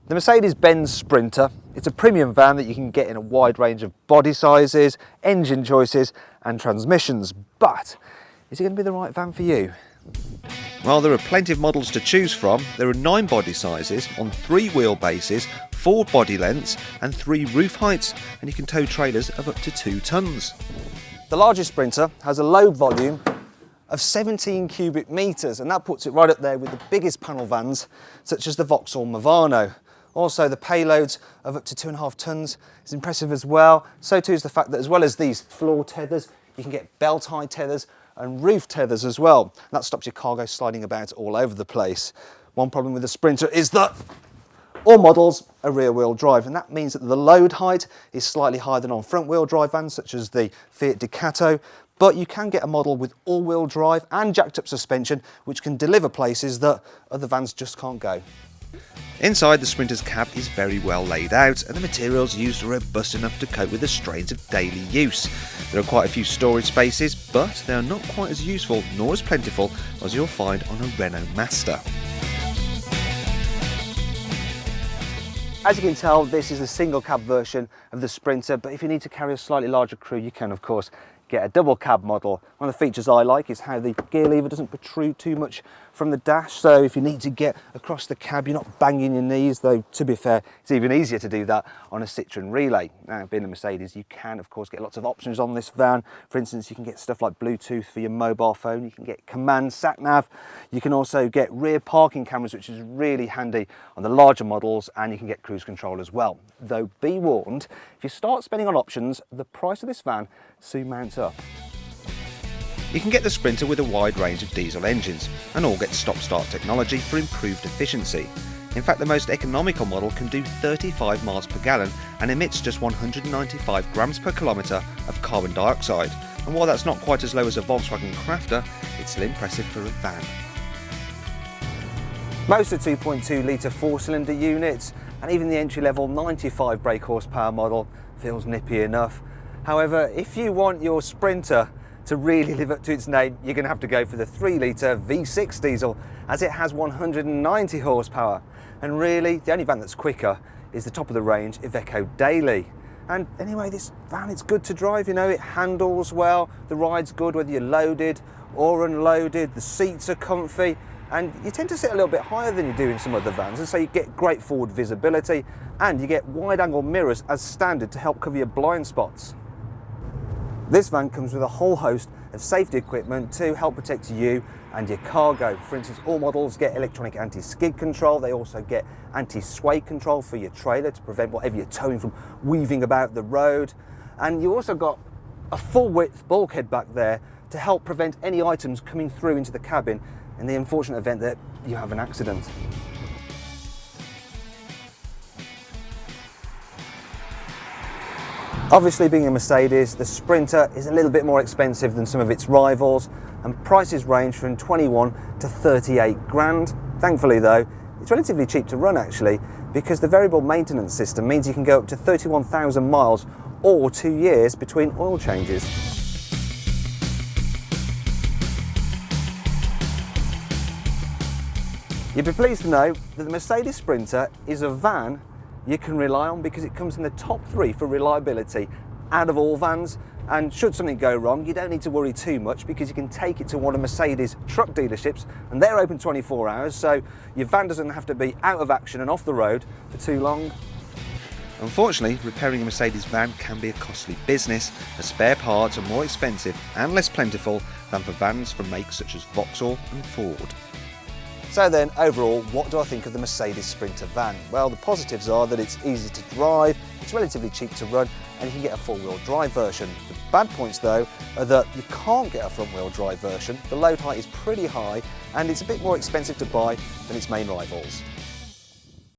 The Mercedes-Benz Sprinter, it's a premium van that you can get in a wide range of body sizes, engine choices and transmissions, but is it going to be the right van for you? While there are plenty of models to choose from, there are 9 body sizes on 3 wheelbases, 4 body lengths and 3 roof heights, and you can tow trailers of up to 2 tonnes. The largest Sprinter has a load volume of 17 cubic metres, and that puts it right up there with the biggest panel vans such as the Vauxhall Movano. Also, the payloads of up to 2.5 tonnes is impressive as well. So too is the fact that as well as these floor tethers, you can get belt high tethers and roof tethers as well. That stops your cargo sliding about all over the place. One problem with the Sprinter is that all models are rear wheel drive, and that means that the load height is slightly higher than on front wheel drive vans such as the Fiat Ducato, but you can get a model with all wheel drive and jacked up suspension which can deliver places that other vans just can't go. Inside, the Sprinter's cab is very well laid out and the materials used are robust enough to cope with the strains of daily use. There are quite a few storage spaces, but they are not quite as useful nor as plentiful as you'll find on a Renault Master. As you can tell, this is a single cab version of the Sprinter, but if you need to carry a slightly larger crew, you can of course get a double cab model. One of the features I like is how the gear lever doesn't protrude too much from the dash, so if you need to get across the cab you're not banging your knees, though to be fair it's even easier to do that on a Citroen Relay. Now, being a Mercedes, you can of course get lots of options on this van. For instance, you can get stuff like Bluetooth for your mobile phone, you can get command sat-nav, you can also get rear parking cameras, which is really handy on the larger models, and you can get cruise control as well. Though be warned, if you start spending on options, the price of this van soon mounts up. You can get the Sprinter with a wide range of diesel engines, and all get stop-start technology for improved efficiency. In fact, the most economical model can do 35 miles per gallon and emits just 195 grams per kilometre of carbon dioxide. And while that's not quite as low as a Volkswagen Crafter, it's still impressive for a van. Most are 2.2 litre 4-cylinder units, and even the entry-level 95 brake horsepower model feels nippy enough. However, if you want your Sprinter to really live up to its name, you're going to have to go for the 3-litre V6 diesel, as it has 190 horsepower. And really, the only van that's quicker is the top of the range Iveco Daily. And anyway, this van, it's good to drive, you know, it handles well, the ride's good whether you're loaded or unloaded, the seats are comfy, and you tend to sit a little bit higher than you do in some other vans, and so you get great forward visibility, and you get wide-angle mirrors as standard to help cover your blind spots. This van comes with a whole host of safety equipment to help protect you and your cargo. For instance, all models get electronic anti-skid control. They also get anti-sway control for your trailer to prevent whatever you're towing from weaving about the road. And you also got a full-width bulkhead back there to help prevent any items coming through into the cabin in the unfortunate event that you have an accident. Obviously, being a Mercedes, the Sprinter is a little bit more expensive than some of its rivals, and prices range from 21 to 38 grand. Thankfully though, it's relatively cheap to run actually, because the variable maintenance system means you can go up to 31,000 miles or 2 years between oil changes. You'd be pleased to know that the Mercedes Sprinter is a van you can rely on, because it comes in the top 3 for reliability out of all vans, and should something go wrong you don't need to worry too much, because you can take it to one of Mercedes truck dealerships and they're open 24 hours, so your van doesn't have to be out of action and off the road for too long. Unfortunately, repairing a Mercedes van can be a costly business, as spare parts are more expensive and less plentiful than for vans from makes such as Vauxhall and Ford. So then, overall, what do I think of the Mercedes Sprinter van? Well, the positives are that it's easy to drive, it's relatively cheap to run, and you can get a four-wheel drive version. The bad points, though, are that you can't get a front-wheel drive version, the load height is pretty high, and it's a bit more expensive to buy than its main rivals.